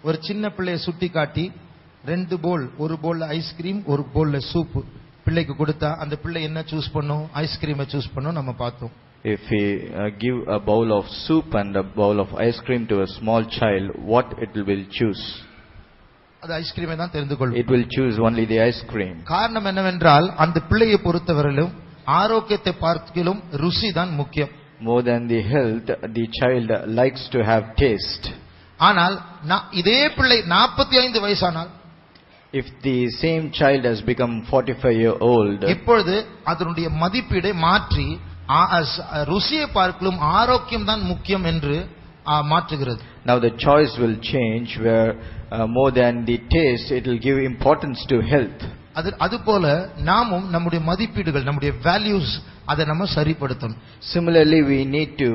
ஒரு சின்ன பிள்ளையை சுட்டி காட்டி 2 போல், ஒரு போல்ல ஐஸ்கிரீம் ஒரு போல்ல சூப் பிள்ளைக்கு கொடுத்தா அந்த பிள்ளை என்ன சூஸ் பண்ணும்? ஐஸ்கிரீமை சூஸ் பண்ணும். நம்ம பார்த்தோம். If we give a bowl of soup and a bowl of ice cream to a small child, what it will choose? அது ஐஸ்கிரீமை தான் தெரிந்து கொள்ளும். It will choose only the ice cream. காரணம் என்னவென்றால் அந்த பிள்ளையை பொறுத்தவரையிலும் ஆரோக்கியத்தை பார்க்கிலும் ருசி தான் முக்கியம். More than the health, the child likes to have taste. ஆனால் இதே பிள்ளை 45 வயசானால், if the same child has become 45 years old, இப்பொழுது அதனுடைய மதிப்பீடை மாற்றி ருசியை பார்க்கலும் ஆரோக்கியம் தான் முக்கியம் என்று மாற்றுகிறது. Now the choice will change where more than the taste, it will give importance to health. அதுபோல நாமும் நம்முடைய மதிப்பீடுகள், நம்முடைய வேல்யூஸ் அதை நம்ம சரிப்படுத்தணும். Similarly, we need to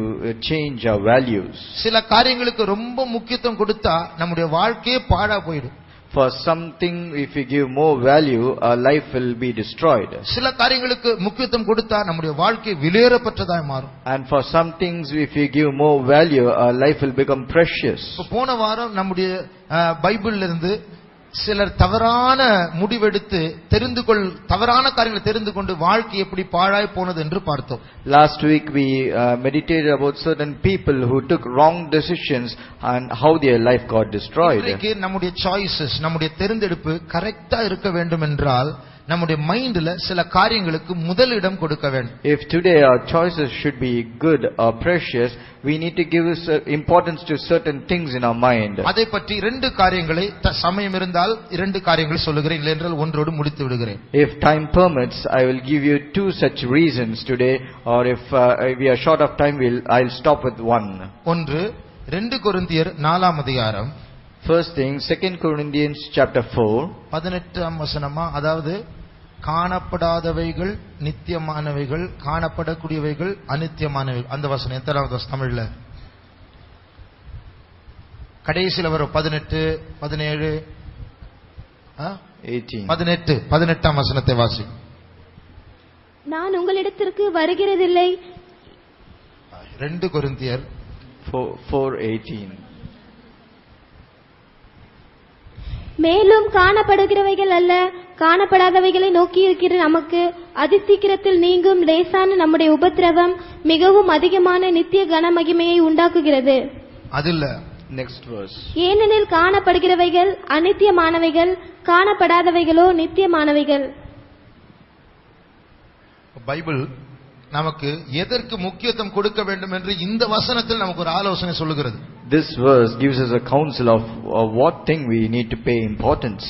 change our values. சில காரியங்களுக்கு ரொம்ப முக்கியத்துவம் கொடுத்தா நம்முடைய வாழ்க்கையே பாழா போயிடும். For something, if we give more value, our life will be destroyed. சில காரியங்களுக்கு முக்கியத்துவம் கொடுத்தா நம்முடைய வாழ்க்கை விலையேறப்பட்டதாய் மாறும். And for some things, if we give more value, our life will become precious. போன வாரம் நம்முடைய பைபிள்ல இருந்து சிலர் தவறான முடிவெடுத்து தவறான காரியங்களை தெரிந்து கொண்டு வாழ்க்கை எப்படி பாழாய் போனது என்று பார்த்தோம். Last week we meditated about certain people who took wrong decisions and how their life got destroyed. இன்றைக்கு நம்முடைய சாய்ஸஸ், நம்முடைய தேர்ந்தெடுப்பு கரெக்ட்டா இருக்க வேண்டும் என்றால் நம்முடைய மைண்ட்ல சில காரியங்களுக்கு முதலிடம் கொடுக்க வேண்டும். If today our choices should be good or precious, we need to give importance to certain things in our mind. அதை பற்றி 2 காரியங்களை சமயம் இருந்தால் 2 காரியங்களை சொல்லுகிறேன், இல்லையென்றால் ஒன்றோடு முடித்து விடுகிறேன். If time permits, I will give you 2 such reasons today, or if we are short of time, I'll stop with one. ஒன்று 2 கொரிந்தியர் 4ஆம் அதிகாரம். First thing, 2 Corinthians chapter 4, 18ஆம் வசனமா, அதாவது காணப்படாதவைகள் நித்தியமானவைகள், காணப்படக்கூடியவைகள் அநித்தியமானவைகள். அந்த வசனம் எத்தனாவது தமிழ்ல? கடைசியில் வரும் 18, 17, 18. 18ஆம் வசனத்தை வாசி. நான் உங்களிடத்திற்கு வருகிறதில்லை. 2 கொரிந்தியர் 4:18. மேலும் காணப்படுகிறவைகள் அல்ல, காணப்படாதவைகளை நோக்கி இருக்கிற நமக்கு அதிசீக்கிரத்தில் நீங்கும் லேசான நம்முடைய உபத்திரவம் மிகவும் அதிகமான நித்திய கன மகிமையை உண்டாக்குகிறது. அதில்ல Next verse. ஏனெனில் காணப்படுகிறவைகள் அநித்தியமானவைகள், காணப்படாதவைகளோ நித்தியமானவைகள். பைபிள் நமக்கு எதற்கு முக்கியத்துவம் கொடுக்க வேண்டும் என்று இந்த வசனத்தில் நமக்கு ஒரு ஆலோசனை சொல்லுகிறது. This verse gives us a counsel of what thing we need to pay importance.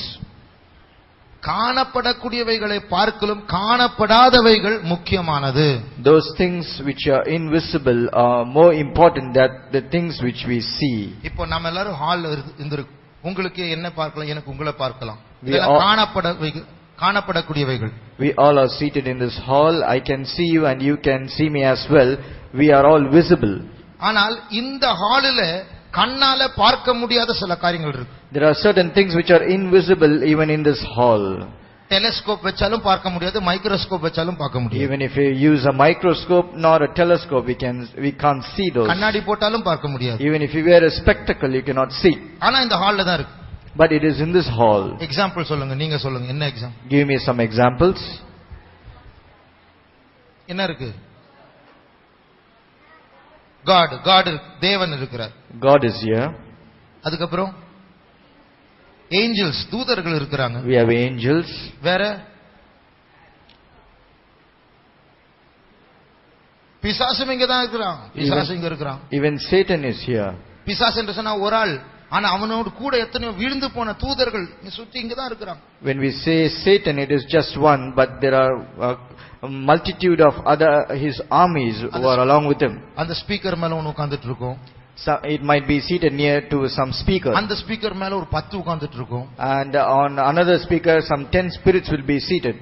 காணப்படக்கூடியவைகளை பார்க்கலும் காணப்படாதவைகள் முக்கியமானது. Those things which are invisible are more important than the things which we see. இப்போ நம்ம எல்லாரும் ஹால்ல இருந்திருக்கோம். உங்களுக்கு என்ன பார்க்கலாம், எனக்கு உங்களை பார்க்கலாம். காணப்படக்கூடியவைகள். We all are seated in this hall. I can see you and you can see me as well. We are all visible. ஆனால் இந்த ஹாலில கண்ணால பார்க்க முடியாத சில காரியங்கள் இருக்கு. There are certain things which are invisible even in this hall. Telescope வச்சாலும் பார்க்க முடியாது, மைக்ரோஸ்கோப் வச்சாலும் பார்க்க முடியாது. Even if you use a microscope nor a telescope, we can't see those. கண்ணாடி போட்டாலும் பார்க்க முடியாது. Even if you wear a spectacle, you cannot see. ஆனா இந்த ஹால்ல தான் இருக்கு. But it is in this hall. Example சொல்லுங்க, நீங்க சொல்லுங்க, என்ன example? Give me some examples. என்ன இருக்கு? God தேவன் இருக்கிறார். God is here. அதுக்கப்புறம் ஏஞ்சல்ஸ், தூதர்கள் இருக்கிறாங்க. We have angels. வேற பிசாசும் இங்க தான் இருக்கிறான். பிசாசு இங்க இருக்கிறான். Even Satan is here. பிசாசு என்று சொன்னா ஒரு ஆள், ஆனா அவனோடு கூட எத்தனையோ விழுந்து போன தூதர்கள் சுத்தி இங்க தான் இருக்கிறாங்க. When we say Satan, it is just one, but there are a multitude of other his armies who are along with him. அந்த ஸ்பீக்கர் மேல ஒன்னு உட்கார்ந்துட்டு இருக்கும். So it might be seated near to some speaker. அந்த speaker மேல ஒரு 10 உட்கார்ந்துட்டு இருக்கும். And on another speaker some 10 spirits will be seated.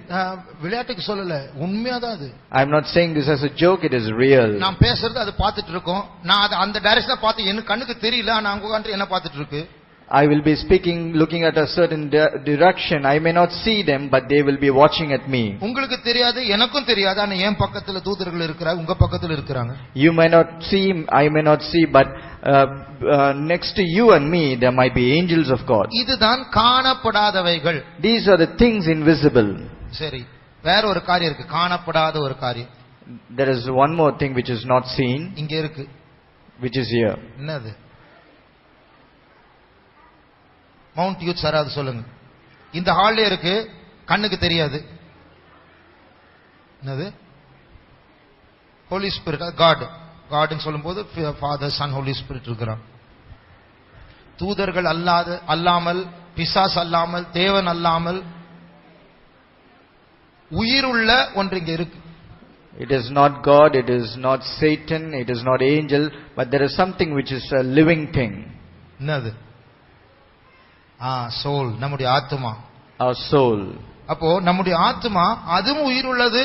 விளையாட்டுக்கு சொல்லல, உண்மையாதான் அது. I am not saying this as a joke, it is real. நான் பேசுறது அது பார்த்துட்டு இருக்கோம். நான் அந்த டைரக்ஷன்ல பார்த்து எனக்கு கண்ணுக்கு தெரியல, ஆனா அங்க உட்கார்ந்து என்ன பார்த்துட்டு இருக்கு. I will be speaking, looking at a certain direction. I may not see them, but they will be watching at me. உங்களுக்கு தெரியாது, எனக்கும் தெரியாது. ஆனா என் பக்கத்துல தூதர்கள் இருக்கிறாங்க, உங்க பக்கத்துல இருக்கிறாங்க. You may not see, I may not see, but next to you and me, there might be angels of God. இதுதான் காணப்படாதவைகள். These are the things invisible. சரி, வேற ஒரு காரியம் இருக்கு, காணப்படாத ஒரு காரியம். There is one more thing which is not seen, இங்க இருக்கு, which is here. என்னது? மவுண்ட் யூத் சார், அது சொல்லுங்க. இந்த ஹால்ல இருக்கு, கண்ணுக்கு தெரியாது. என்னது? Holi spirit, God. காட்னு சொல்லும்போது ஃபாதர், சன், ஹோலி ஸ்பிரிட் இருக்கிறான். தூதர்கள் அல்லாமல், பிசாஸ் அல்லாமல், தேவன் அல்லாமல் உயிருள்ள ஒன்று இங்க இருக்கு. It is not God, it is not Satan, it is not angel, but there is something which is a living thing. என்னது? சோல், நம்முடைய ஆத்மா. Our soul. அப்போ நம்முடைய ஆத்மா அதுவும் உயிருள்ளது,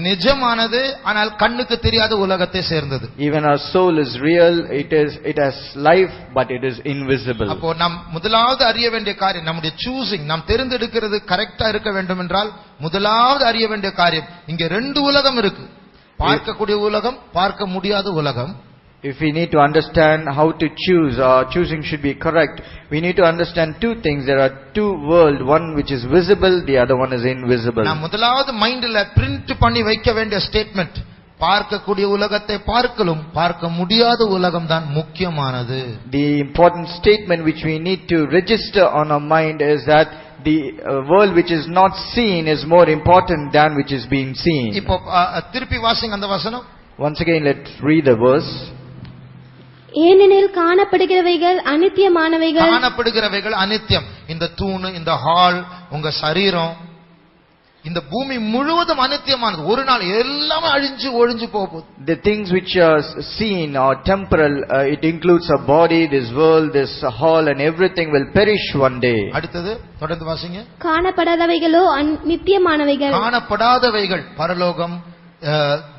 நிஜமானது, ஆனால் கண்ணுக்கு தெரியாத உலகத்தை சேர்ந்தது. Even our soul is real, it has life, but it is invisible. அப்போ நாம் முதலாவது அறிய வேண்டிய காரியம், நம்முடைய சூசிங், நாம் தேர்ந்தெடுக்கிறது கரெக்டா இருக்க வேண்டும் என்றால் முதலாவது அறிய வேண்டிய காரியம், இங்க ரெண்டு உலகம் இருக்கு. பார்க்கக்கூடிய உலகம், பார்க்க முடியாத உலகம். If we need to understand how to choose, our choosing should be correct, we need to understand two things. There are two worlds, one which is visible, the other one is invisible. நாம் முதலாவது மைண்ட்ல print பண்ணி வைக்க வேண்டிய statement, பார்க்கக்கூடிய உலகத்தை பார்க்கலும் பார்க்க முடியாத உலகம் தான் முக்கியமானது. The important statement which we need to register on our mind is that the world which is not seen is more important than which is being seen. இப்போ திருப்பி வாசிங்க அந்த வசனம். Once again, let's read the verse. ஏனெனில் காணப்படுகிறவைகள் அநித்தியமானவைகள். காணப்படுகிறவைகள் அநித்தியம். இந்த தூண், இந்த hall, உங்க சரீரம், இந்த பூமி முழுவதும் அநித்தியமானது. ஒரு நாள் எல்லாமே அழிஞ்சு ஒழிஞ்சு போகுது. The things which are seen are temporal. It includes a body, this world, this hall, and everything will perish one day. அடுத்தது தொடர்ந்து வாசிங்க. காணப்படாதவைகளோ நித்தியமானவைகள். காணப்படாதவைகள் பரலோகம்,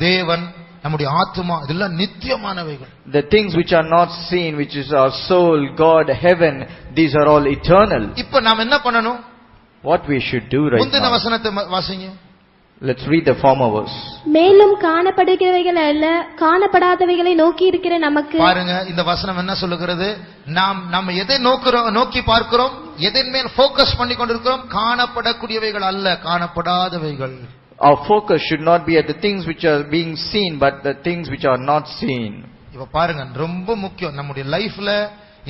தேவன், நம்முடைய ஆத்மா, இதெல்லாம் நித்தியமானவைகள். The things which are not seen, which is our soul, God, heaven, these are all eternal. இப்போ நாம் என்ன பண்ணணும்? What we should do right முந்தின now. வசனத்தை வாசிங்க. Let's read the former verse. மேலும் காணப்படுகிறவைகள் அல்ல, காணப்படாதவைகளை நோக்கி இருக்கிற நமக்கு. பாருங்க, இந்த வசனம் என்ன சொல்லுகிறது? நாம் எதை நோக்கி பார்க்கிறோம், எதன் மேல் ஃபோக்கஸ் பண்ணி கொண்டிருக்கிறோம்? காணப்படக்கூடியவைகள் அல்ல, காணப்படாதவைகள். Our focus should not be at the things which are being seen, but the things which are not seen. இப்ப பாருங்க, ரொம்ப முக்கியம். நம்முடைய லைஃப்ல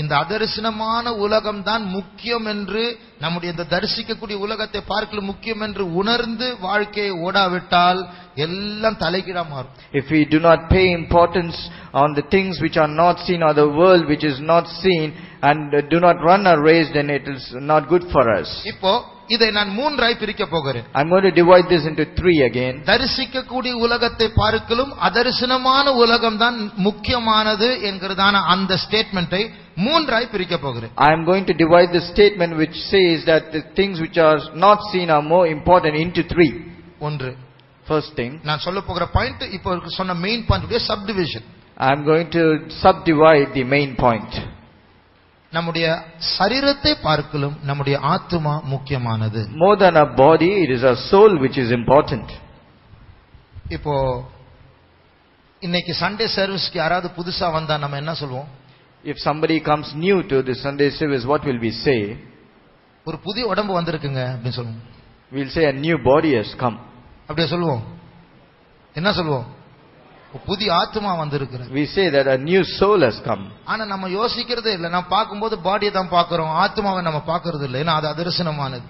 இந்த அதரிசனமான உலகம் தான் முக்கியம் என்று, நம்முடைய இந்த தரிசிக்கக்கூடிய உலகத்தை பார்க்கல முக்கியம் என்று உணர்ந்து வாழ்க்கையை ஓடாவிட்டால் எல்லாம் தலைகீழா மாறும். If we do not pay importance on the things which are not seen, or the world which is not seen, and do not run a race, then it is not good for us. இப்போ இதை நான் மூன்றாய் பிரிக்க போகிறேன். I'm going to divide this into three again. தரிசிக்கக்கூடிய உலகத்தை பார்க்கலும் அதரிசனமான உலகம் தான் முக்கியமானது என்கிறதான அந்த ஸ்டேட்மெண்ட்டை மூன்றாய் பிரிக்க போகிறேன். I'm going to divide the statement which says that the things which are not seen are more important into three. ஒன்று, First thing, நான் சொல்ல போகிற பாயிண்ட் இப்போ சொன்ன main point subdivision. I'm going to subdivide the main point. நம்முடைய சரீரத்தை பார்க்கலும் நம்முடைய ஆத்மா முக்கியமானது. More than a body, it is our soul which is important. இப்போ இன்னைக்கு சண்டே சர்வீஸ்க்கு யாராவது புதுசா வந்தா நம்ம என்ன சொல்லுவோம்? If somebody comes new to the Sunday service, what will we say? ஒரு புதிய உடம்பு வந்திருக்குங்க அப்படின்னு சொல்லுவோம். We'll say a new body has come. அப்படியே சொல்லுவோம். என்ன சொல்லுவோம்? புதிய ஆத்மா வந்திருக்கிறது. We say that a new soul has come. ஆனா நம்ம யோசிக்கிறதே இல்ல. நம்ம பார்க்கும்போது பாடியை தான் பார்க்கிறோம், ஆத்மாவை நம்ம பார்க்கிறது இல்லை. ஏன்னா அது அதரிசனமானது.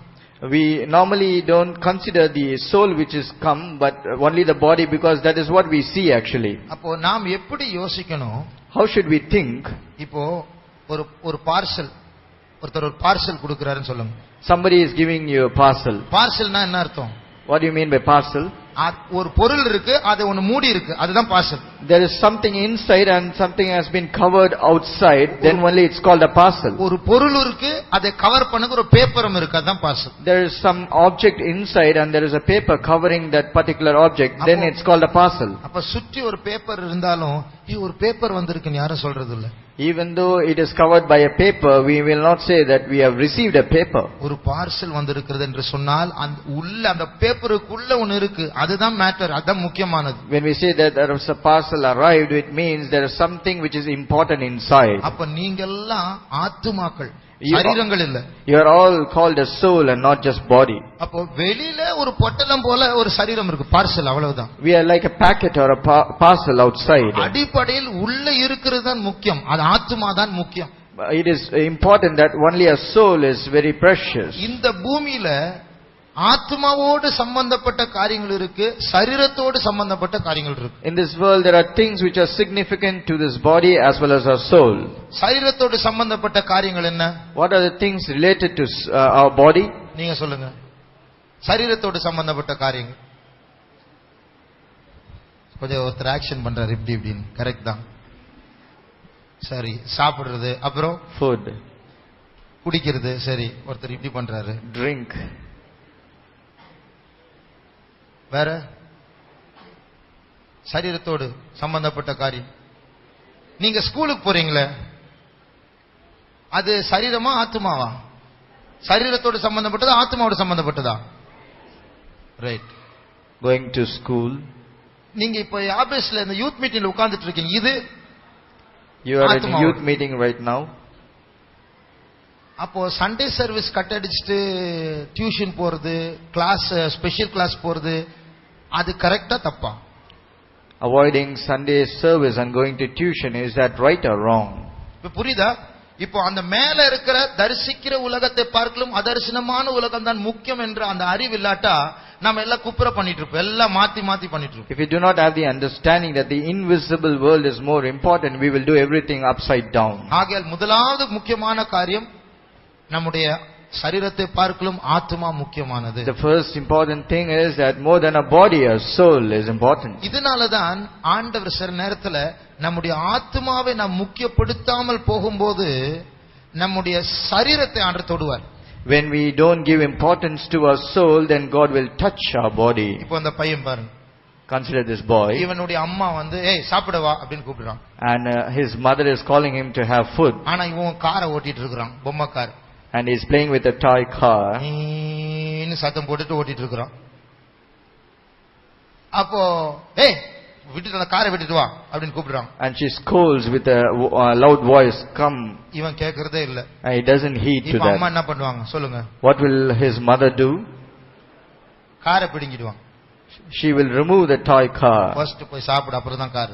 We normally don't consider the soul which is come, but only the body, because that is what we see actually. அப்போ நாம் எப்படி யோசிக்கணும்? How should we think? இப்போ ஒரு பார்சல், ஒருத்தர் ஒரு பார்சல் கொடுக்கறாருன்னு சொல்லுங்க. Somebody is giving you a parcel. பார்சல்னா என்ன அர்த்தம்? What do you mean by parcel? ஒரு பொருள் இருக்கு, அது ஒன்னு மூடி இருக்கு, அதுதான் parcel. There is something inside and something has been covered outside, then only it's called a parcel. ஒரு பொருள் இருக்கு, அதை கவர் பண்ணக்கு ஒரு பேப்பரும் இருக்கு, அதுதான் parcel. There is some object inside and there is a paper covering that particular object, then it's called a parcel. அப்ப சுற்றி ஒரு பேப்பர் இருந்தாலும் ஒரு பேப்பர் வந்திருக்குன்னு யாரும் சொல்றது இல்ல. Even though it is covered by a paper, we will not say that we have received a paper. ஒரு பார்சல் வந்திருக்கிறது என்று சொன்னால் அந்த பேப்பருக்குள்ள ஒன்னு இருக்கு, அதுதான் மேட்டர், அதுதான் முக்கியமானது. When we say that there is a parcel arrived, it means there is something which is important inside. அப்ப நீங்க எல்லாம் ஆத்துமாக்கள், சரீரங்கள் இல்ல. You are all called a soul and not just body. அப்போ வெளியில ஒரு பொட்டலம் போல ஒரு சரீரம் இருக்கு, பார்சல், அவ்வளவுதான். We are like a packet or a parcel outside. அடிப்படையில் உள்ள இருக்கிறது தான் முக்கியம், அது ஆத்துமா தான் முக்கியம். It is important that only a soul is very precious. இந்த பூமியில ஆத்மாவோடு சம்பந்தப்பட்ட காரியங்கள் இருக்கு, சரீரத்தோடு சம்பந்தப்பட்ட காரியங்கள் இருக்கு. In this world there are things which are significant to this body as well as our soul. சரீரத்தோடு சம்பந்தப்பட்ட காரியங்கள் என்ன? What are the things related to our body? நீங்க சொல்லுங்க. சரீரத்தோடு சம்பந்தப்பட்ட காரியங்கள். கொஞ்சம் ஒருத்தர் ஆக்ஷன் பண்றாரு இப்படி இப்படின்னு, கரெக்ட் தான். சரி, சாப்பிடுறது, அப்புறம் food, குடிக்கிறது, சரி, ஒருத்தர் இப்படி பண்றாரு, drink. வேற சரீரத்தோடு சம்பந்தப்பட்ட காரியம். நீங்க ஸ்கூலுக்கு போறீங்களே, அது சரீரமா ஆத்மாவா? சரீரத்தோடு சம்பந்தப்பட்டதா ஆத்மாவோடு சம்பந்தப்பட்டதா? ரைட். Going to school. நீங்க இப்ப ஆபீஸ்ல இந்த யூத் மீட்டிங்ல உட்கார்ந்துட்டு இருக்கீங்க, இது you are in a youth meeting right now. அப்போ சண்டே சர்வீஸ் கட் அடிச்சுட்டு டியூஷன் போறது, கிளாஸ், ஸ்பெஷல் கிளாஸ் போறது, அது கரெக்டா தப்பா? Avoiding Sunday service and going to tuition, is that right or wrong? இப்ப புரியுதா? இப்போ அந்த மேல இருக்கிற தரிசிக்கிற உலகத்தை பார்க்கலும் அதர்சனமான உலகம் தான் முக்கியம் என்ற அந்த அறிவு இல்லாட்டா நம்ம எல்லாம் குப்புற பண்ணிட்டு இருப்போம், எல்லாம் மாத்தி மாத்தி பண்ணிட்டு இருப்போம். If you do not have the understanding that the invisible world is more important, we will do everything upside down. ஆகையால் முதலாவது முக்கியமான காரியம், நம்முடைய சரீரத்தை பார்க்கலும் ஆத்மா முக்கியமானது. The first important thing is that more than a body, a soul is important. இதனாலதான் ஆண்டவர் சில நேரத்துல நம்முடைய ஆத்மாவை நாம் முக்கியப்படுத்தாமல் போகும்போது நம்முடைய சரீரத்தை ஆண்டவர் தொடுவார். When we don't give importance to our soul, then God will touch our body. இப்போ அந்த பையன் பாருங்க, Consider this boy. இவனுடைய அம்மா வந்து ஏய் சாப்பிட வா அப்படின்னு கூப்பிடுறான். And his mother is calling him to have food. ஆனா இவன் காரை ஓட்டிட்டு இருக்கான், பொம்மை car. And he is playing with a toy car. இன்னும் சத்தம் போட்டுட்டு ஓட்டிட்டு இருக்கிறான். அப்போ ஏய் விட்டுட்டு அந்த காரை விட்டுட்டு வா அப்படின்னு கூப்பிடுறான். And she scolds with a loud voice, come. இவன் கேக்குறதே இல்ல. He doesn't heed to இப்ப அம்மா that. என்ன பண்ணுவாங்க சொல்லுங்க? What will his mother do? காரை பிடுங்கிடுவாங்க. She will remove the toy car. First போய் சாப்பிடு, அப்புறம் தான் car.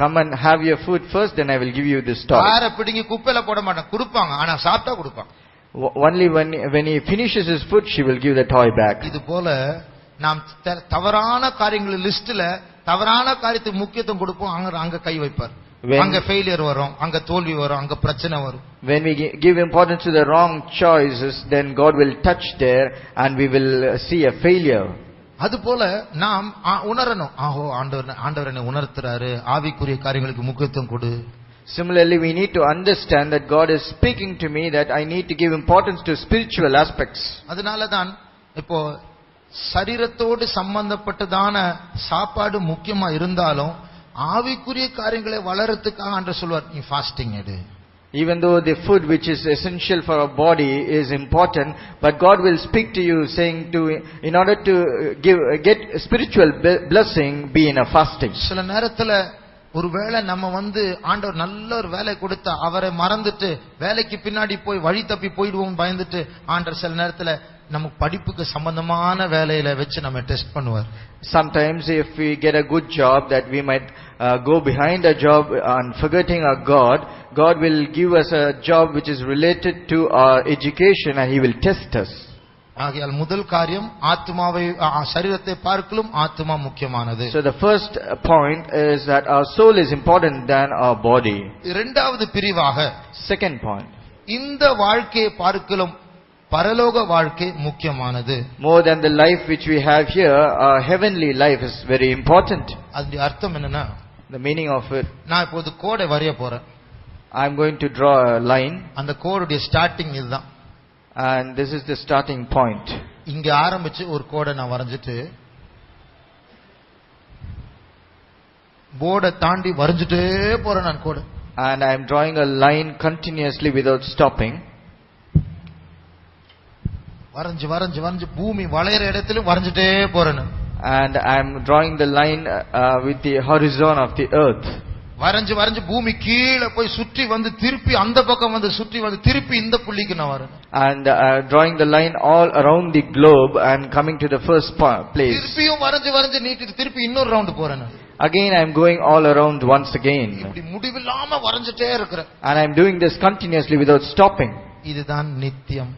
Come and have your food first, then I will give you this toy. காரை பிடுங்கி குப்பையில போட மாட்டான், கொடுப்பாங்க. ஆனா சாப்பிட்டா கொடுப்பான். Only when he finishes his food, she will give the toy back. இது போல நாம் தவறான காரியங்கள் லிஸ்ட்ல தவறான காரியத்துக்கு முக்கியத்துவம் கொடுப்போம், அங்க கை வைப்பார். அங்க ஃபெயிலியர் வரும், அங்க தோல்வி வரும், அங்க பிரச்சனை வரும். When we give importance to the wrong choices, then God will touch there and we will see a failure. அது போல நாம் உணரணும், ஆஹோ ஆண்டவர் என்னை உணர்த்துறாரு, ஆவிக்குரிய காரியங்களுக்கு முக்கியத்துவம் கொடு. Similarly, we need to understand that God is speaking to me that I need to give importance to spiritual aspects. அதனாலதான் இப்போ சரீரத்தோடு சம்பந்தப்பட்டதான சாப்பாடு முக்கியமா இருந்தாலும் ஆவிக்குரிய காரியங்களை வளரத்துக்காக ஆண்டவர் சொல்வார், நீ ஃபாஸ்டிங் எடு. Even though the food which is essential for our body is important, but God will speak to you saying in order to get spiritual blessing, be in a fasting. சில நேரத்துல ஒருவேளை நம்ம ஆண்டவர் நல்ல ஒரு வேலை கொடுத்தா அவரை மறந்துட்டு வேலைக்கு பின்னாடி போய் வழி தப்பி போயிடுவோம் பயந்துட்டு ஆண்டவர் சில நேரத்துல நமக்கு படிப்புக்கு சம்பந்தமான வேலையில வச்சு நம்ம டெஸ்ட் பண்ணுவார். Sometimes if we get a good job, that we might go behind a job and forgetting our God will give us a job which is related to our education and He will test us. ஆகையால் முதல் காரியம் ஆத்மாவை சரீரத்தை பார்க்கலும் ஆத்மா முக்கியமானது. So the first point is that our soul is important than our body. இரண்டாவது பிரிவாக Second point, இந்த வாழ்க்கையை பார்க்கலும் பரலோக வாழ்க்கை முக்கியமானது. More than the life which we have here, our heavenly life is very important. அதோட அர்த்தம் என்னன்னா, The meaning of it, நான் இப்போது கோடை வரைய போறேன். I am going to draw a line. அந்த கோடுடைய ஸ்டார்டிங் இதுதான். And this is the starting point. இங்க ஆரம்பிச்சு ஒரு கோடை நான் வரைஞ்சிட்டு போர்டை தாண்டி வரைஞ்சிட்டே போறேன் நான் கோடை. and I am drawing a line continuously without stopping. வரைஞ்சு வரைஞ்சு வரைஞ்சு பூமி வளையற இடத்துல வரைஞ்சிட்டே போறேன்னு. And I am drawing the line with the horizon of the earth. வரைஞ்சு வரைஞ்சு பூமி கீழே போய் சுற்றி வந்து திருப்பி அந்த பக்கம் வந்து சுற்றி வந்து திருப்பி இந்த புள்ளிக்கு நான் வரேன். And drawing the line all around the globe and coming to the first place. திருப்பியும் வரைஞ்சு வரைஞ்சு நீட்டிட்டு திருப்பி இன்னொரு ரவுண்ட் போறேன். Again I am going all around once again. இப்படி முடிவில்லாம வரைஞ்சிட்டே இருக்கிறேன். And I am doing this continuously without stopping. இதுதான் நித்தியம்.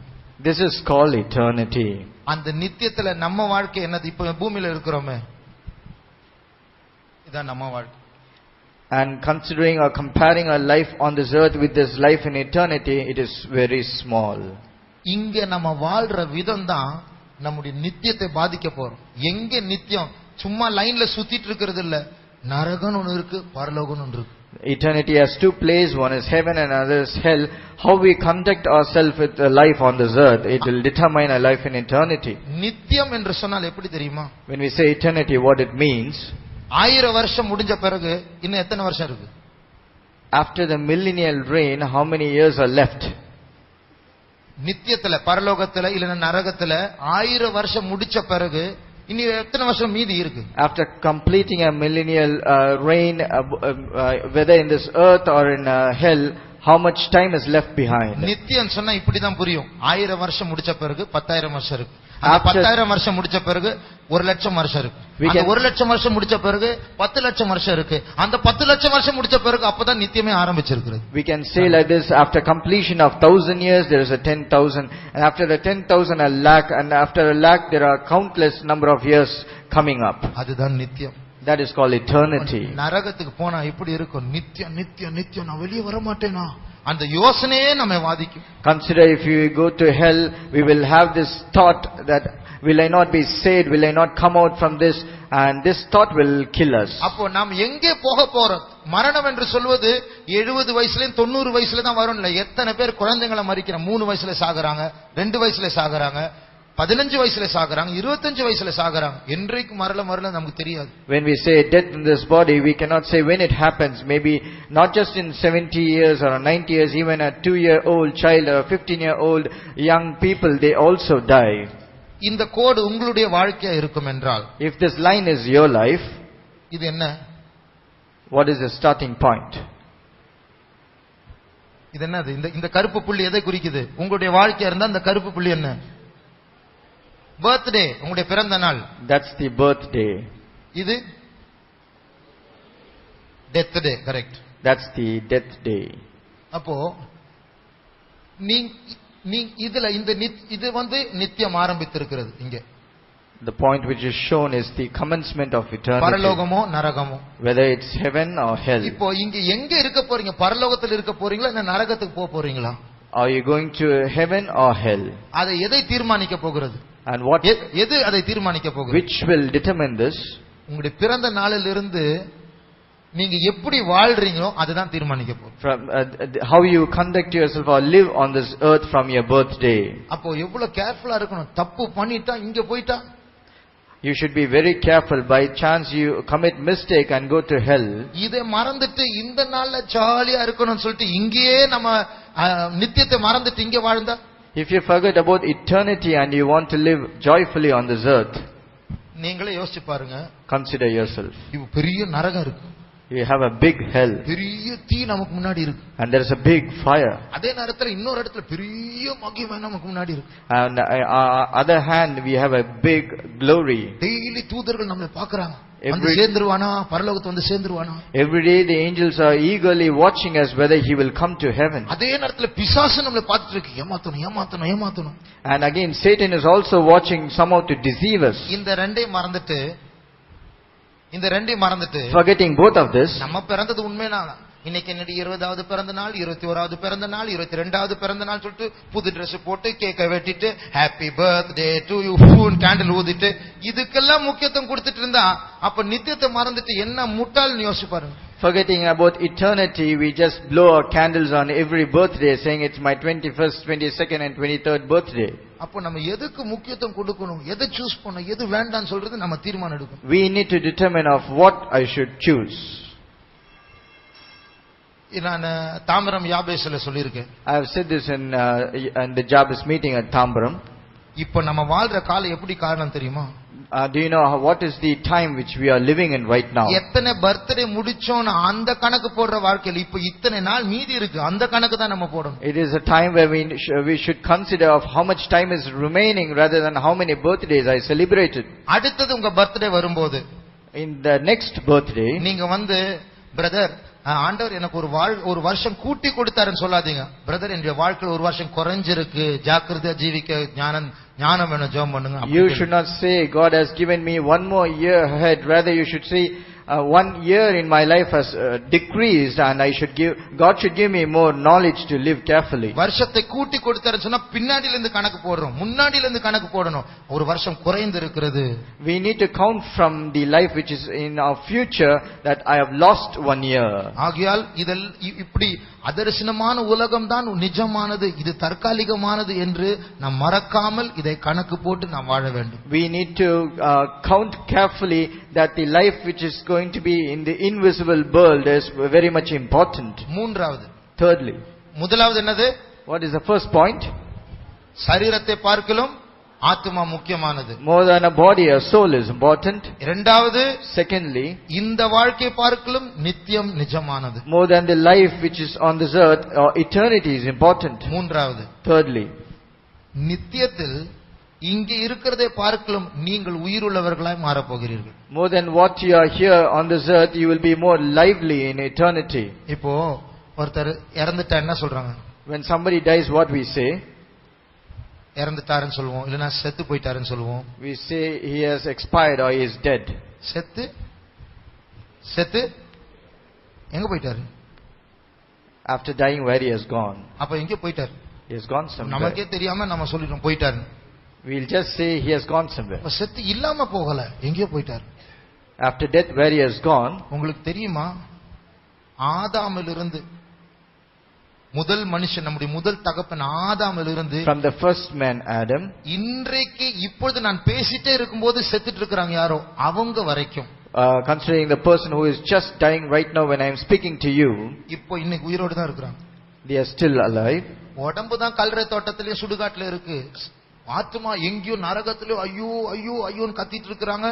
This is called eternity. அந்த நித்தியத்துல நம்ம வாழ்க்கை என்னது? இப்ப பூமியில இருக்கிறோமே, இதான் நம்ம வாழ்க்கை. And considering or comparing our life on this earth with this life in eternity, it is very small. இங்க நம்ம வாழ்ற விதம் தான் நம்முடைய நித்தியத்தை பாதிக்க போறோம். எங்க நித்தியம் சும்மா லைன்ல சுத்திட்டு இருக்கிறது இல்ல, நரகம்னு ஒன்னு இருக்கு, பரலோகம்னு ஒன்னு இருக்கு. Eternity has two places, one is heaven and another is hell. How we conduct ourselves with life on this earth, it will determine our life in eternity. நித்தியம் என்று சொன்னால் எப்படி தெரியுமா? When we say eternity, what it means? 1000 வருஷம் முடிஞ்ச பிறகு இன்னும் எத்தனை வருஷம் இருக்கு? After the millennial reign, how many years are left? நித்தியத்துல பரலோகத்துல இல்ல நரகத்துல 1000 வருஷம் முடிச்ச பிறகு இனி எத்தனை வருஷம் மீதி இருக்கு? After completing a millennial reign, whether in this earth or in hell, how much time is left behind? நித்தியம் சொன்னா இப்படிதான் புரியும். 1000 வருஷம் முடிச்ச பிறகு 10000 வருஷம் இருக்கு. அந்த 10000 வருஷம் முடிச்ச பிறகு 1,00,000 வருஷம் இருக்கு. அந்த 1,00,000 வருஷம் முடிச்ச பிறகு 10,00,000 வருஷம் இருக்கு. அந்த 10,00,000 வருஷம் முடிச்ச பிறகு அப்பதான் நித்தியமே ஆரம்பிச்சிருக்கு. We can say like this: after completion of 1,000 years, there is a 10,000, and after the 10,000 a lakh, and after a lakh there are countless number of years coming up. அதுதான் நித்தியம். That is called eternity. நரகத்துக்கு போனா இப்படி இருக்கும், நித்தியம் நித்தியம் நித்தியம், நான் வெளியே வர மாட்டேனா, அந்த யோசனையே நம்மை வாதிக்கும். Consider if you go to hell, we will have this thought that will I not be saved, will I not come out from this, and this thought will kill us. அப்போ நாம் எங்கே போக போறோம்? மரணம் என்று சொல்வது 70 வயசுலயும் 90 வயசுல தான் வரும் இல்ல. எத்தனை பேர் குழந்தைகளை மறிக்கிறாங்க? 3 வயசுல சாகுறாங்க, 2 வயசுல சாகுறாங்க, 15 வயசுல சாகுறாங்க, 25 வயசுல சாகுறாங்க. என்றைக்கு மரணம் நமக்கு தெரியாது. When we say death in this body, we cannot say when it happens. Maybe not just in 70 years or 90 years, even a 2-year-old child or a 15-year-old young people, they also die. இந்த கோடு உங்களுடைய வாழ்க்கையா இருக்கும் என்றால், if this line is your life, இது என்ன? what is the starting point? இது என்னது? இந்த கருப்பு புள்ளி எதை குறிக்குது? உங்களுடைய வாழ்க்கையா இருந்தா இந்த கருப்பு புள்ளி என்ன? பர்த்டே, உங்களுடைய பிறந்த நாள். That's the birthday. இது death day. Correct. That's the death day. அப்போ நீ இதுல இது நித்தியம் ஆரம்பித்திருக்கிறது. இங்க the point which is shown is the commencement of eternity. பரலோகமோ நரகமோ, whether it's heaven or hell. இப்போ இங்க எங்க இருக்க போறீங்க? பரலோகத்தில் இருக்க போறீங்களா இல்ல நரகத்துக்கு போக போறீங்களா? Are you going to heaven or hell? அதை எதை தீர்மானிக்க போகிறது? And what எது அதை தீர்மானிக்க போகிறது? which will determine this? உங்களுடைய பிறந்த நாளில் இருந்து நீங்க எப்படி வாழ்றீங்களோ அதுதான் தீர்மானிக்க போகுது. From how you conduct yourself or live on this earth from your birthday. அப்போ எவ்வளவு கேர்ஃபுல்லா இருக்கணும். தப்பு பண்ணிட்டா இங்க போய்ட்டா, you should be very careful. By chance you commit mistake and go to hell, இதை மறந்துட்டு இந்த நாள்ல ஜாலியா இருக்கணும்னு சொல்லிட்டு இங்கேயே நம்ம நித்தியத்தை மறந்துட்டு இங்க வாழ்ந்தா, if you forget about eternity and you want to live joyfully on this earth, நீங்களே யோசிச்சு பாருங்க. consider yourself. இது பெரிய நரகம் இருக்கு, you have a big hell, பெரிய தீ நமக்கு முன்னாடி இருக்கு, and there is a big fire. அதே நேரத்துல இன்னொரு இடத்துல பெரிய மகிமை நமக்கு முன்னாடி இருக்கு, and other hand we have a big glory. Daily தூதர்கள் நம்மை பார்க்கறாங்க, வந்து சேர்ந்துருவானா, பரலோகத்து வந்து சேர்ந்துருவானா. Every day the angels are eagerly watching us whether he will come to heaven. அதே நேரத்துல பிசாசு நம்மை பார்த்துட்டு இருக்கு, ஏமாத்தணும். And again Satan is also watching somehow to deceive us. இந்த ரெண்டையும் மறந்துட்டு forgetting both of this, நம்ம பிறந்தது உண்மைதான். இன்னைக்கு என்னடி 20வது பிறந்த நாள், 21வது பிறந்த நாள், 22வது பிறந்த நாள் சொல்லிட்டு புது Dress போட்டு கேக்க வெட்டிட்டு ஹாப்பி பர்த்டே டு யூ ஃபூன் கேண்டில் ஊதிட்டு இதுக்கெல்லாம் முக்கியத்துவம் கொடுத்துட்டு இருந்தா அப்ப நித்தியத்தை மறந்துட்டு என்ன முட்டாள்னு யோசிச்சு பாருங்க. forgetting about eternity, we just blow our candles on every birthday saying it's my 21st, 22nd and 23rd birthday. அப்ப நம்ம எதுக்கு முக்கியத்துவம் கொடுக்கணும், எதை சூஸ் பண்ணணும், எது வேண்டாம்னு சொல்றது நம்ம தீர்மானம் எடுக்கணும். we need to determine of what I should choose. நான் தாம்பரம் யாபேஸ்ல சொல்லியிருக்கேன். I have said this in the Jabez meeting at Tambaram. இப்போ நம்ம வாழ்ற காலம் எப்படி காரணம் தெரியுமா? Do you know what is the time which we are living in right now? எத்தனை பர்த்டே முடிச்சோம் அந்த கணக்கு போடுற வாழ்க்கையில இப்போ இத்தனை நாள் மீதி இருக்கு, அந்த கணக்கு தான் நம்ம போடணும். It is a time where we should consider of how much time is remaining rather than how many birthdays I celebrated. அடுத்தது உங்க பர்த்டே வரும்போது, In the next birthday, நீங்க வந்து பிரதர் ஆண்டவர் எனக்கு ஒரு வருஷம் கூட்டி கொடுத்தாருன்னு சொல்லாதீங்க. பிரதர் என்னுடைய வாழ்க்கையில் ஒரு வருஷம் குறைஞ்சிருக்கு, ஜாக்கிரதையா ஜீவிக்க ஞானம் வேணும், ஜெபம் பண்ணுங்க. You should not say God has given me one more year ahead. Rather you should say 1 year in my life has decreased and God should give me more knowledge to live carefully. வருஷத்தை கூட்டி கொடுத்தாருன்னு சொன்னா பின்னாடில இருந்து கணக்கு போடுறோம், முன்னாடில இருந்து கணக்கு போடணும். ஒரு வருஷம் குறைந்து இருக்கிறது. We need to count from the life which is in our future that I have lost 1 year. ஆகையால் இப்படி அதர்சனமான உலகம் தான் நிஜமானது, இது தற்காலிகமானது என்று நாம் மறக்காமல் இதை கணக்கு போட்டு நாம் வாழ வேண்டும். We need to count carefully that the life which is going to be in the invisible world is very much important. மூன்றாவது, Thirdly, முதலாவது என்னது? what is the first point? சரீரத்தை பார்க்கலும் ஆத்மா முக்கியமானது. More than a body, a soul is important. இரண்டாவது, Secondly, இந்த வாழ்க்கை பார்க்கலும் நித்தியம் நிஜமானது. more than the life which is on this earth, eternity is important. மூன்றாவது, Thirdly, நித்தியத்தில் இங்கே இருக்கிறதை பார்க்கலும் நீங்கள் உயிருள்ளவர்களாய் மாறப் போகிறீர்கள். more than what you are here on this earth, you will be more lively in eternity. இப்போ ஒருத்தர் இறந்துட்டா என்ன சொல்றாங்க? When somebody dies, what we say? இறந்துட்டாருன்னு சொல்லுவோம், இல்லைன்னா செத்து போயிட்டாருன்னு சொல்லுவோம். We say he has expired or he is dead. செத்து எங்க போயிட்டாரு? After dying, where he has gone? அப்ப எங்க போயிட்டாரு? He has gone somewhere. நமக்கே தெரியாம நம்ம சொல்லிட்டோம் போயிட்டாரு. We'll just say he has gone somewhere. செத்து இல்லாம போகல, எங்கேயோ போயிட்டாரு. After death, where he has gone? உங்களுக்கு தெரியுமா, ஆதாமிலிருந்து முதல் மனுஷன், நம்முடைய முதல் தகப்பன் ஆதாமிலிருந்து, from the first man Adam, இன்றைக்கு இப்பொழுது நான் பேசிட்டே இருக்கும்போது செத்துட்டு இருக்காங்க யாரோ, அவங்க வரைக்கும், considering the person who is just dying right now when I am speaking to you, இப்போ இன்னைக்கு உயிரோடு தான் இருக்கிறாங்க. they are still alive. உடம்பு தான் கல்றை தோட்டத்திலேயே சுடுகாட்டுல இருக்கு. ஆத்மா எங்கேயோ நரகத்திலயோ ஐயோ ஐயோ ஐயோன்னு கத்திட்டு இருக்கிறாங்க,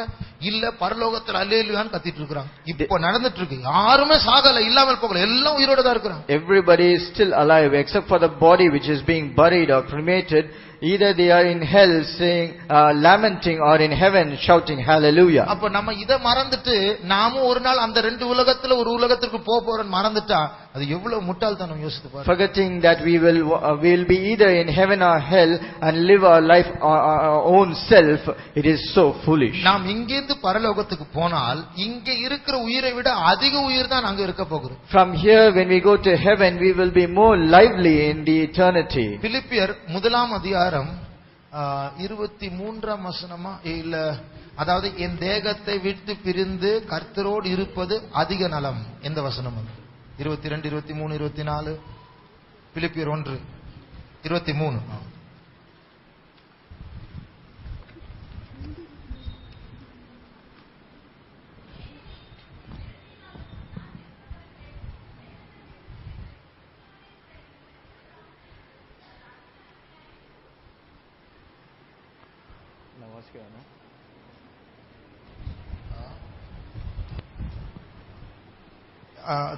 இல்ல பரலோகத்துல அல்லேலூயான்னு கத்திட்டு இருக்காங்க. இப்போ நடந்துட்டு இருக்கு. யாருமே சாகல, இல்லாமல் போகல, எல்லாம் உயிரோட தான் இருக்கிறாங்க. Everybody is still alive except for the body which is being buried or cremated. Either they are in hell saying lamenting or in heaven shouting hallelujah. அப்ப நம்ம இத மறந்துட்டு நாமும் ஒரு நாள் அந்த ரெண்டு உலகத்துல ஒரு உலகத்துக்கு போறோம் மறந்துட்டா அது எவ்வளவு முட்டாள்தனம், யோசித்து பாருங்க. Forgetting that we will be either in heaven or hell and live our life our own self, it is so foolish. நாம் இங்கிருந்து பரலோகத்துக்கு போனால் இங்க இருக்கிற உயிரை விட அதிக உயிர் தான் அங்க இருக்க போகுது. From here when we go to heaven, we will be more lively in the eternity. பிலிப்பியர் முதலாம் அதிகாரம் 23ஆம் வசனமா இல்ல, அதாவது என் தேகத்தை விட்டு பிரிந்து கர்த்தரோடு இருப்பது அதிக நலம். எந்த வசனம்? 22, 23, 24. பிலிப்பியர் 1:23.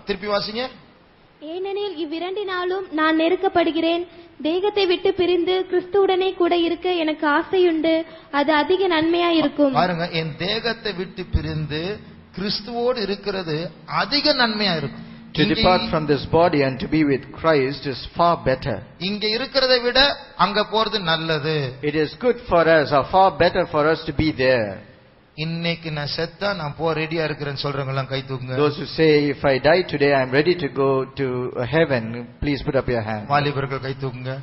திருப்பி வாசிங்க. ஏனெனில் இவ்விரண்டினாலும் நான் நெருக்கப்படுகிறேன். தேகத்தை விட்டு பிரிந்து கிறிஸ்துவுடனே கூட இருக்க எனக்கு ஆசையுண்டு, அது அதிக நன்மையா இருக்கும். பாருங்க, என் தேகத்தை விட்டு பிரிந்து கிறிஸ்துவோடு இருக்கிறது அதிக நன்மையா இருக்கும். To depart from this body and to be with Christ is far better. இங்க இருக்கிறதை விட அங்க போறது நல்லது. It is good for us, or far better for us to be there. இன்னைக்கு நான் செத்தா நான் போ ரெடியா இருக்கிறேன்னு சொல்றவங்க எல்லாம் கை தூக்குங்க. Those who say if I die today I am ready to go to heaven, please put up your hand. வாலிபர்கள் கை தூக்குங்க.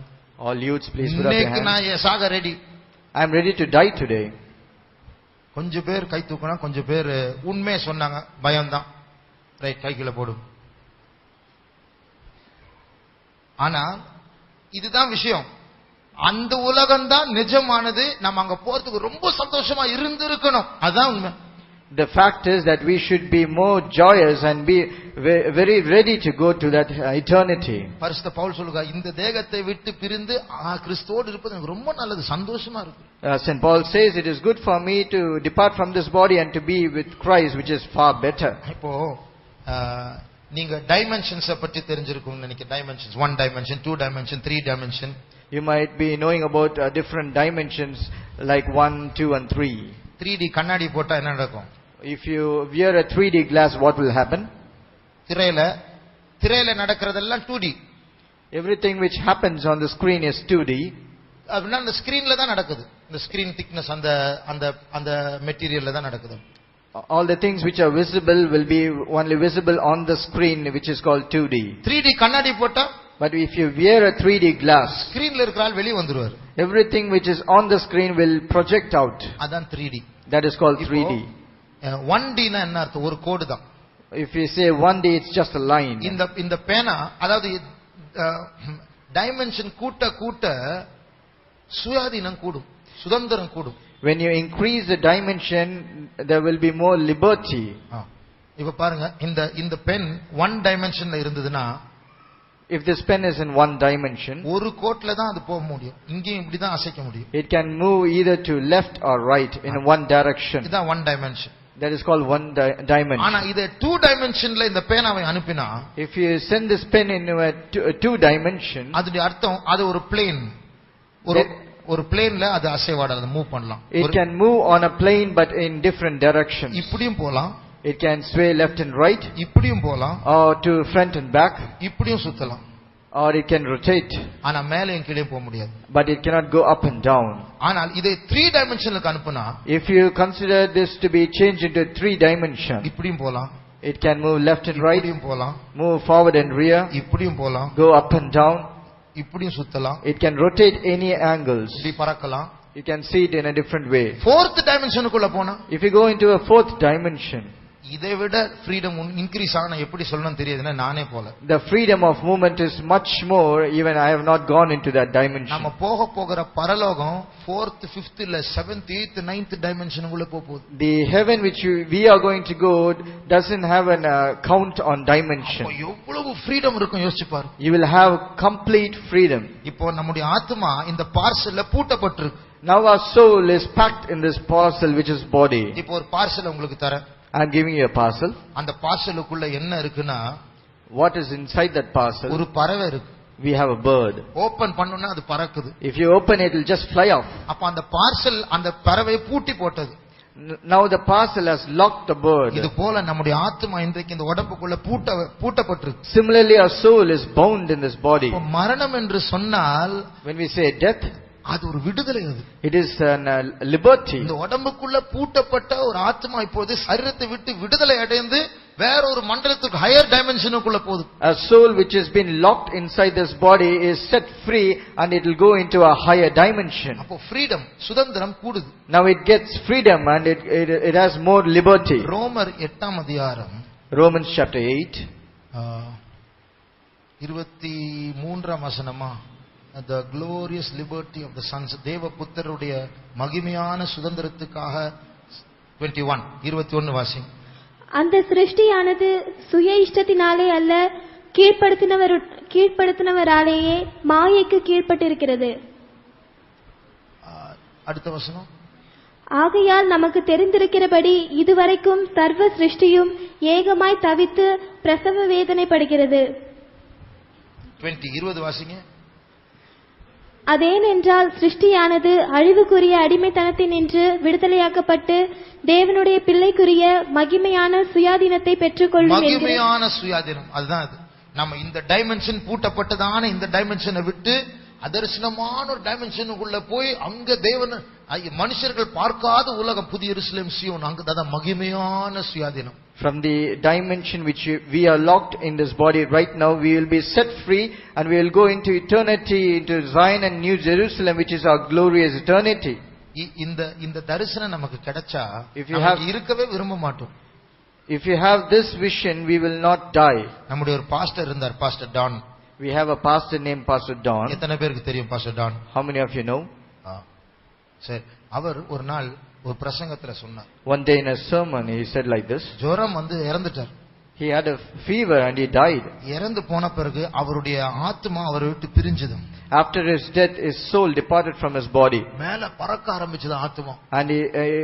All youths, please put up your hand. இன்னைக்கு நான் சாக ready. I am ready to die today. கொஞ்சம் பேர் கை தூக்குனா, கொஞ்சம் பேர் உண்மையை சொன்னாங்க, பயம்தான். ரைட், கை கீழே போடு. ஆனா இதுதான் விஷயம், அந்த உலகம் தான் நிஜமானது. நம்ம அங்க போறதுக்கு ரொம்ப சந்தோஷமா இருந்திருக்கணும், அதான் உண்மை. The fact is that we should be more joyous and be very ready to go to that eternity. பரிசுத்த பவுல் சொல்லுகிறார், இந்த தேகத்தை விட்டு பிரிந்து கிறிஸ்துவோடு இருப்பது எனக்கு ரொம்ப நல்லது, சந்தோஷமா இருக்கு. St. Paul says it is good for me to depart from this body and to be with Christ, which is far better. இப்போ நீங்க டைமென்ஷன்ஸ் பற்றி தெரிஞ்சிருக்கும்னு நினைக்கிறேன். Dimensions, 1 dimension, 2 dimension, 3 dimension. You might be knowing about different dimensions like 1, 2 and 3. 3D கண்ணாடி போட்டா என்ன நடக்கும்? If you wear a 3D glass, what will happen? திரையில நடக்கிறதெல்லாம் 2D. Everything which happens on the screen is 2D. அப்படின்னா அந்த ஸ்கிரீன்ல தான் நடக்குது. இந்த ஸ்கிரீன் திக்னஸ் அந்த அந்த அந்த மெட்டீரியல்ல தான் நடக்குது. All the things which are visible will be only visible on the screen, which is called 2D. 3D கண்ணாடி போட்டா, but if you wear a 3D glass, ஸ்கிரீன்ல இருக்கறால் வெளிய வந்துருவார். Everything which is on the screen will project out. அதான் 3D. That is called 3D. 1D னா என்ன அர்த்தம்? ஒரு கோடு தான். If you say 1D, it's just a line. இந்த பேனா, அதாவது டைமென்ஷன் கூட்ட கூட்ட சுயாதீனம் கூடும், சுதந்திரம் கூடும். When you increase the dimension, there will be more liberty. இப்ப பாருங்க, இந்த பென் 1 dimensionல இருந்ததுன்னா, if this pen is in 1 dimension, ஒரு கோட்ல தான் அது போக முடியும். இங்கேயும் இப்படி தான் அசைக்க முடியும். It can move either to left or right in one direction. இதான் 1 dimension. That is called 1 dimension. ஆனா இத 2 dimensionல இந்த பேனாவை அனுப்பினா, if you send this pen into a 2 dimension, அதுடைய அர்த்தம் அது ஒரு plane. ஒரு planeல அது அசைவாடாது, மூவ் பண்ணலாம். It can move on a plane but in different directions. இப்படியும் போலாம். It can sway left and right. இப்படியும் போலாம். Or to front and back. இப்படியும் சுத்தலாம். Or it can rotate. ஆனா மேலேயும் கீழேயும் போக முடியாது. But it cannot go up and down. ஆனால் இதை 3 dimensionலுக்கு அனுப்புனா, if you consider this to be changed into 3 dimension, இப்படியும் போலாம். It can move left and right. இப்படியும் போலாம். Move forward and rear. இப்படியும் போலாம். Go up and down. இப்படியும் சுத்தலாம். It can rotate any angles. இப்படி பறக்கலாம். You can see it in a different way. 4th dimensionக்குள்ள போனா, if you go into a 4th dimension, இதை விட freedom increase ஆன எப்படி சொல்லணும் தெரியாதுன்னா நானே போல. The freedom of movement is much more, even I have not gone into that dimension. நம்ம போகிற பரலோகம் 4th, 5th இல்ல 7th, 8th, 9th dimensionக்குள்ள போகுது. The heaven which we are going to go doesn't have an count on dimension. அப்ப எவ்வளவு freedom இருக்கும் யோசிச்சு பாரு. You will have complete freedom. இப்போ நம்முடைய ஆத்மா இந்த பார்சல்ல பூட்டப்பட்டிருக்கு. Now our soul is packed in this parcel which is body. இப்போ ஒரு பார்சல் உங்களுக்கு தரேன். I am giving you a parcel. அந்த பார்சலுக்குள்ள என்ன இருக்குன்னா, what is inside that parcel? ஒரு பறவை இருக்கு. We have a bird. Open பண்ணனும்னா அது பறக்குது. If you open it, it will just fly off. அப்ப அந்த பார்சல் அந்த பறவை பூட்டி போட்டது. Now the parcel has locked the bird. இது போல நம்முடைய ஆத்மா இன்றைக்கு இந்த உடம்புக்குள்ள பூட்டப்பட்டிருக்கு. Similarly, our soul is bound in this body. மரணம் என்று சொன்னால், when we say death, அது ஒரு விடுதலை. அது it is an liberty. இந்த உடம்புக்குள்ள பூட்டப்பட்ட ஒரு ஆத்மா இப்போது சரீரத்தை விட்டு விடுதலை அடைந்து வேற ஒரு மண்டலத்துக்கு ஹையர் டைமென்ஷனுக்குள்ள போகுது. A soul which has been locked inside this body is set free and it will go into a higher dimension. அப்போ freedom, சுதந்திரம் கூடுது. Now it gets freedom and it has more liberty. ரோமர் 8ஆம் அதிகாரம், Romans chapter 8, 23ஆம் வசனமா, the glorious liberty of the sons, தேவபுத்தருடைய மகிமையான சுதந்திரத்துக்காக 21 வாசிங்க. அந்த சிருஷ்டியானது சுய இஷ்டத்தினாலே அல்ல, கீழ்ப்படுத்தினவராலேயே மாயைக்கு கீழ்ப்பட்டிருக்கிறது. அடுத்த வசனம், ஆகையால் நமக்கு தெரிந்திருக்கிறபடி இதுவரைக்கும் சர்வ சிருஷ்டியும் ஏகமாய் தவித்து பிரசவ வேதனைப்படுகிறது. 20 வாசிங்க. அதேனென்றால் சிருஷ்டியானது அழிவுக்குரிய அடிமைத்தனத்தினின்று விடுதலையாக்கப்பட்டு தேவனுடைய பிள்ளைக்குரிய மகிமையான சுயாதீனத்தை பெற்றுக்கொள்ளும். மகிமையான சுயாதீனம், அதுதான் அது. நம்ம இந்த டைமென்ஷன் பூட்டப்பட்டதான இந்த டைமென்ஷனை விட்டு அதர்சனமான ஒரு டைமென்ஷனுக்குள்ள போய் அங்க தேவன் மனுஷர்கள் பார்க்காத உலகம், புதிய எருசலேம், சீயோன், அங்கதான் மகிமையான சுயாதீனம். From the dimension which we are locked in this body right now, we will be set free and we will go into eternity, into Zion and New Jerusalem, which is our glorious eternity. இந்த தரிசனம் நமக்கு கிடைச்சா இருக்கவே விரும்ப மாட்டோம். If you have this vision, we will not die. நம்முடைய ஒரு pastor இருந்தார், pastor Don. We have a pastor named Pastor Don. எத்தனை பேருக்கு தெரியும் pastor Don? How many of you know? சரி, அவர் ஒரு நாள் ஒரு பிரசங்கத்துல சொன்னார். One day in a sermon he said like this. ஜுரம் வந்து இறந்துட்டார். He had a fever and he died. இறந்து போன பிறகு அவருடைய ஆத்மா அவரை விட்டு பிரிஞ்சது. After his death, his soul departed from his body. மேல பறக்க ஆரம்பிச்சது ஆத்மா. And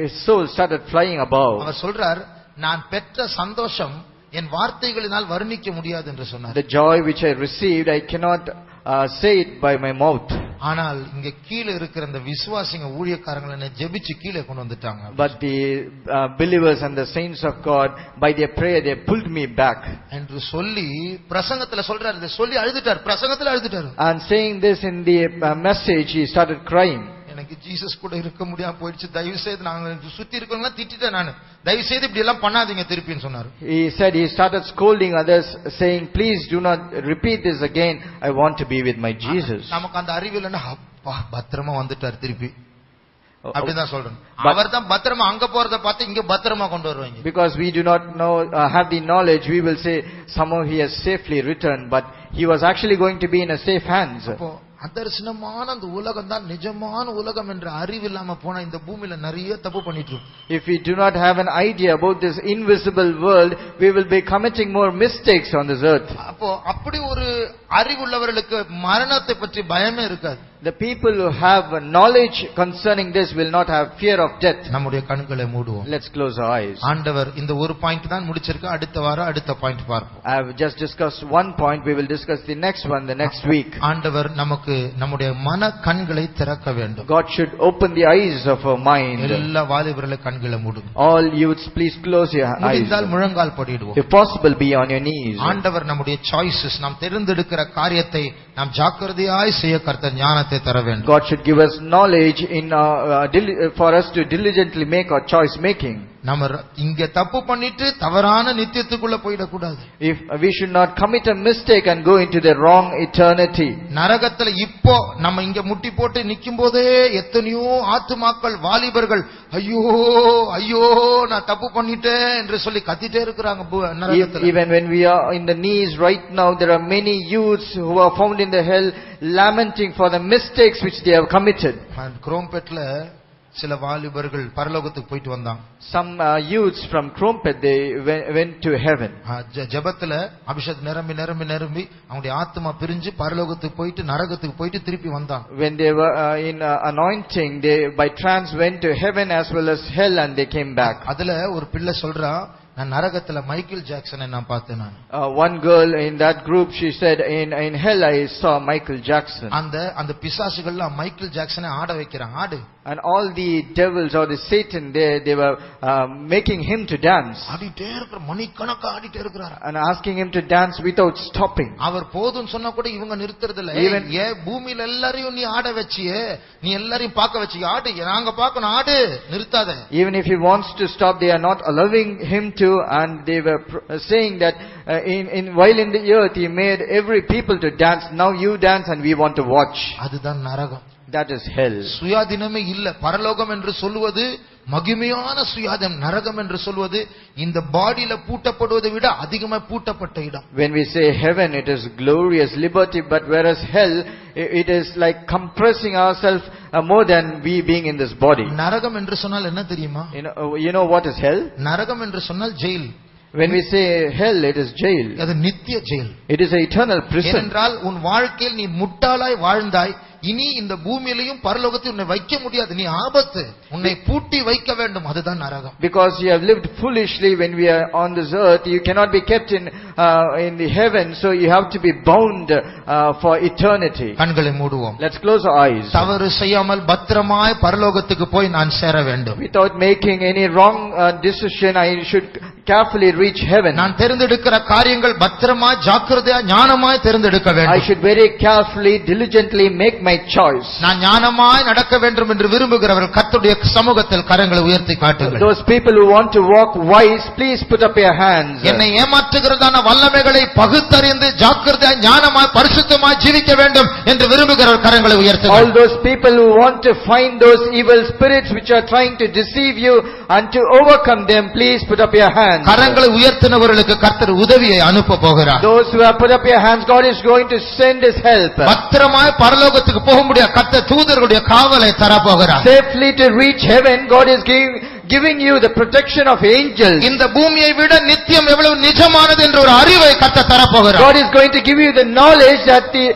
his soul started flying above. அவர் சொல்றார், நான் பெற்ற சந்தோஷம் என் வார்த்தைகளினால் வர்ணிக்க முடியாது என்று சொன்னார். The joy which I received, I cannot say it by my mouth. ஆனால் இங்க கீழே இருக்கிற அந்த விசுவாசிங்க ஊழியக்காரங்களை என்ன ஜெபிச்சு கீழே கொண்டு வந்துட்டாங்க. But the believers and the saints of God, by their prayer, they pulled me back. என்று சொல்லி பிரசங்கத்துல சொல்றாரு. இதை சொல்லி அழுதுட்டார். பிரசங்கத்துல அழுதுட்டார். And saying this in the message, he started crying. எனக்கு ஜீசஸ் கூட இருக்க முடியாம போயிடுச்சு, தயவு செய்து நாங்க சுத்தி இருக்கவங்க திட்டிட்டேன் நான், தயவு செய்து இப்படி எல்லாம் பண்ணாதீங்க திருப்பின்னு சொன்னாரு. He said he started scolding others, saying, please do not repeat this again. I want to be with my Jesus. நமக்கு அந்த அறிவு இல்லைன்னா அப்பா பத்திரமா வந்துட்டார் திருப்பி அப்படிதான் சொல்றேன். அவர் தான் பத்திரமா அங்க போறத பார்த்து இங்க பத்திரமா கொண்டு வருவாங்க. Because we do not know, have the knowledge, we will say somehow he has safely returned, but he was actually going to be in a safe hands. அதர்சனமான அந்த உலகம் தான் நிஜமான உலகம் என்ற அறிவு இல்லாம போனா இந்த பூமியில நிறைய தப்பு பண்ணிட்டு இருக்கோம். If we do not have an idea about this invisible world, we will be committing more mistakes on this earth. அப்போ அப்படி ஒரு அறிவுள்ளவர்களுக்கு மரணத்தை பற்றி பயமே இருக்காது. The people who have knowledge concerning this will not have fear of death. நம்முடைய கண்களை மூடுவோம். Let's close our eyes. ஆண்டவர் இந்த ஒரு பாயிண்ட் தான் முடிச்சிருக்க. அடுத்த வாரம் அடுத்த பாயிண்ட் பார்ப்போம். I have just discussed one point. We will discuss the next one the next week. ஆண்டவர் நமக்கு நம்முடைய மன கண்களை திறக்க வேண்டும். God should open the eyes of our mind. எல்லா வாலிபர்களே கண்களை மூடுங்க. All youths, please close your eyes. முடிந்தால் முழங்கால் படிடுவோம். If possible, be on your knees. ஆண்டவர் நம்முடைய சாய்ஸஸ், நாம் தேர்ந்தெடுக்கிற காரியத்தை நாம் ஜாக்கிரதையாய் செய்ய கர்த்தர் ஞானத்தை தர வேண்டும். God should give us knowledge in for us to diligently make our choice making. நம்ம இங்க தப்பு பண்ணிட்டு தவறான நித்தியத்துக்குள்ள போயிடக்கூடாது. If we should not commit a mistake and go into the wrong eternity. நரகத்துல இப்போ நம்ம இங்க முட்டி போட்டு நிக்கும் போதே எத்தனையோ ஆத்துமாக்கள் வாலிபர்கள் ஐயோ ஐயோ நான் தப்பு பண்ணிட்டேன் என்று சொல்லி கத்திட்டே இருக்கிறாங்க நரகத்துல. Even when we are in the knees right now, there are many youths who are found in the hell lamenting for the mistakes which they have committed. குரோம்பேட்ல சில வாலிபர்கள் பரலோகத்துக்கு போயிட்டு வந்தாங்க. Some youths from Krompet, they went to heaven. ஜெபத்துல அபிஷேகம் நிரம்பி நிரம்பி நிரம்பி அவங்களுடைய ஆத்மா பிரிஞ்சு பரலோகத்துக்கு போயிட்டு நரகத்துக்கு போயிட்டு திருப்பி வந்தாங்க. When they were in anointing, they by trance went to heaven as well as hell, and they came back. அதுல ஒரு பிள்ளை சொல்றா, நான் நரகத்துல மைக்கேல் ஜாக்சனை நான் பார்த்தேன். நான் one girl in that group, she said, in hell I saw Michael Jackson. அந்த பிசாசுகள்லாம் மைக்கேல் ஜாக்சனை ஆட வைக்கிறாங்க. ஆடு. And all the devils or the Satan, they were making him to dance. ஆடிட்டே இருக்கிற மணிக்கணக்கா ஆடிட்டே இருக்கிறார். And asking him to dance without stopping. அவர் போதும்னு சொன்னா கூட இவங்க நிறுத்துறது இல்ல. ஏன் பூமியில எல்லாரையும் நீ ஆட வச்சியே, நீ எல்லாரையும் பார்க்க வச்சியே, ஆடு, நாங்க பார்க்கணும், ஆடு, நிறுத்தாத. Even if he wants to stop, they are not allowing him to. And they were saying that while in the earth he made every people to dance. Now you dance and we want to watch. அதுதான் நரகம். That is hell. சுயாதீனமே இல்ல. பரலோகம் என்று சொல்லுவது மகிமையான சுயாதீனம். நரகம் என்று சொல்வது இந்த பாடியில பூட்டப்படுவதை விட அதிகமாக பூட்டப்பட்ட இடம். When we say heaven, it is glorious liberty, but whereas hell, it is like compressing ourselves more than we being in this body. நரகம் என்று சொன்னால் என்ன தெரியுமா? You know what is hell? நரகம் என்று சொன்னால் jail. When we say hell, it is jail. அது நித்திய jail. It is an eternal prison. என்றால் உன் வாழ்க்கையில் நீ முட்டாளாய் வாழ்ந்தாய், இனி இந்த பூமியிலையும் பரலோகத்தில் உன்னை வைக்க முடியாது. நீ ஆபத்து, உன்னை பூட்டி வைக்க வேண்டும். அதுதான் நரகம். Because you have lived foolishly when we are on this earth, you cannot be kept in the heaven, so you have to be bound for eternity. கண்களை மூடுவோம். Let's close our eyes. தவறு செய்யாமல் பத்திரமாய் பரலோகத்துக்கு போய் நான் சேர வேண்டும். Without making any wrong decision, I should carefully reach heaven. நான் தேர்ந்தெடுக்கிற காரியங்கள் பத்திரமாய் ஜாக்கிரதையா ஞானமாய் தேர்ந்தெடுக்க வேண்டும். I should very carefully, diligently make my choice. நான் ஞானமாய் நடக்க வேண்டும் என்று விரும்புகிறவர்கள் கர்த்தருடைய சமூகத்தில் கரங்களை உயர்த்தி காட்டுங்கள். Those people who want to walk wise, please put up your hands. என்னை ஏமாற்றுகிறதான வல்லமைகளை பகுத்தறிந்து ஜாக்கிரதையா ஞானமாய் பரிசுத்தமாய் ஜீவிக்க வேண்டும் என்று விரும்புகிறவர்கள் கரங்களை உயர்த்துங்கள். All those people who want to find those evil spirits which are trying to deceive you and to overcome them, please put up your hands. hands. கரங்களை உயர்த்தினவர்களுக்கு கர்த்தர் உதவியை அனுப்ப போகிறார். Those who have put up your hands, God is going to send His help. பத்திரமாய் பரலோகத்துக்கு போக முடியாது, கர்த்தர் தூதர்களுடைய காவலை தர போகிறார். Safely to reach heaven, God is giving you the protection of angels. இந்த பூமியை விட நித்தியம் எவ்வளவு நிஜமானது என்ற ஒரு அறிவை கர்த்தர் தர போகிறார். God is going to give you the knowledge that the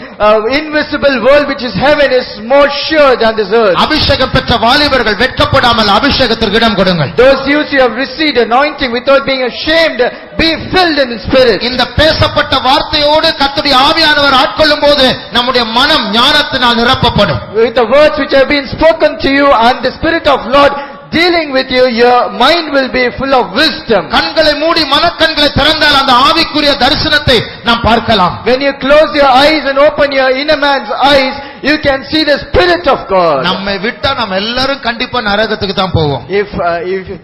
invisible world which is heaven is more sure than this earth. அபிஷேகம் பெற்ற வாலிபர்கள் வெட்கப்படாமல் அபிஷேகத்திற்கு இடம் கொடுங்கள். Those youths who have received anointing without being ashamed, be filled in the Spirit. இந்த பேசப்பட்ட வார்த்தையோடு கர்த்தருடைய ஆவியானவர் ஆட்கொள்ளும் போது நம்முடைய மனம் ஞானத்தினால் நிரப்பப்படும். With the words which have been spoken to you and the Spirit of Lord dealing with you, your mind will be full of wisdom. கண்களை மூடி மனக்கண்களை திறந்தால் அந்த ஆவிக்குரிய தரிசனத்தை நாம் பார்க்கலாம். When you close your eyes and open your inner man's eyes, you can see the Spirit of God. நம்மை விட்டா நம்ம எல்லாரும் கண்டிப்பா நரகத்துக்கு தான் போவோம். If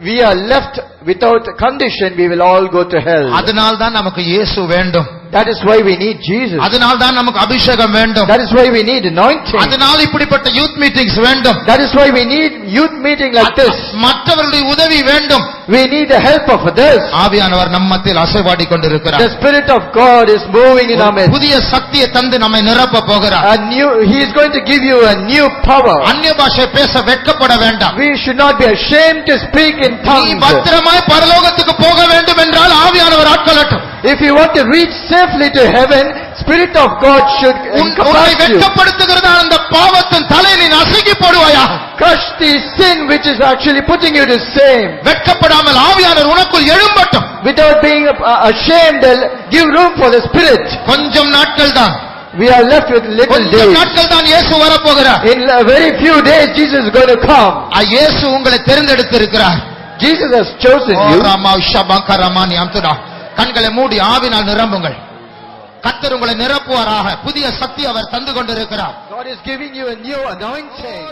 we are left without condition, we will all go to hell. அதனால் தான் நமக்கு இயேசு வேண்டும். That is why we need Jesus. அதனால் தான் நமக்கு அபிஷேகம் வேண்டும். That is why we need anointing. அதனால் இப்படிப்பட்ட யூத் மீட்டிங்ஸ் வேண்டும். That is why we need youth meeting like this. மற்றவர்களுடைய உதவி வேண்டும். We need the help of others. ஆவியானவர் நம்ம மத்தியில் அசைவாடி கொண்டிருக்கிறார். The Spirit of God is moving in our midst. புதிய சக்தியை தந்து நம்மை நிரப்ப போகிறார். He is going to give you a new power. அந்நிய பாஷை பேச வெட்கப்பட வேண்டாம். We should not be ashamed to speak in நீ tongues. பத்திரமாய் பரலோகத்துக்கு போக வேண்டும் என்றால் ஆவியானவர் ஆட்கொள்ளட்டும். If you want to reach safely to heaven, Spirit of God should உன்னை encompass you. வெட்கப்படுத்துகிறதா அந்த பாவத்தின் தலையை நீ நசுக்கி போடுவாயா? Crush the sin which is actually putting you to shame. வெட்கப்படாமல் ஆவியானவர் உனக்குள் எழும்பட்டும். Without being ashamed, give room for the Spirit. கொஞ்சம் நாட்கள் தான். We are left with little கொஞ்சம் days. நாட்கள் தான் இயேசு வரப்போகிறார். In a very few days, Jesus is going to come. இயேசு உங்களை தேர்ந்தெடுத்திருக்கிறார். Jesus has chosen you. கண்களை மூடி ஆவினால் நிரம்புங்கள். கர்த்தர் உங்களை நிரப்புவாராக. புதிய சக்தி அவர் தந்து கொண்டிருக்கிறார். God is giving you a new anointing.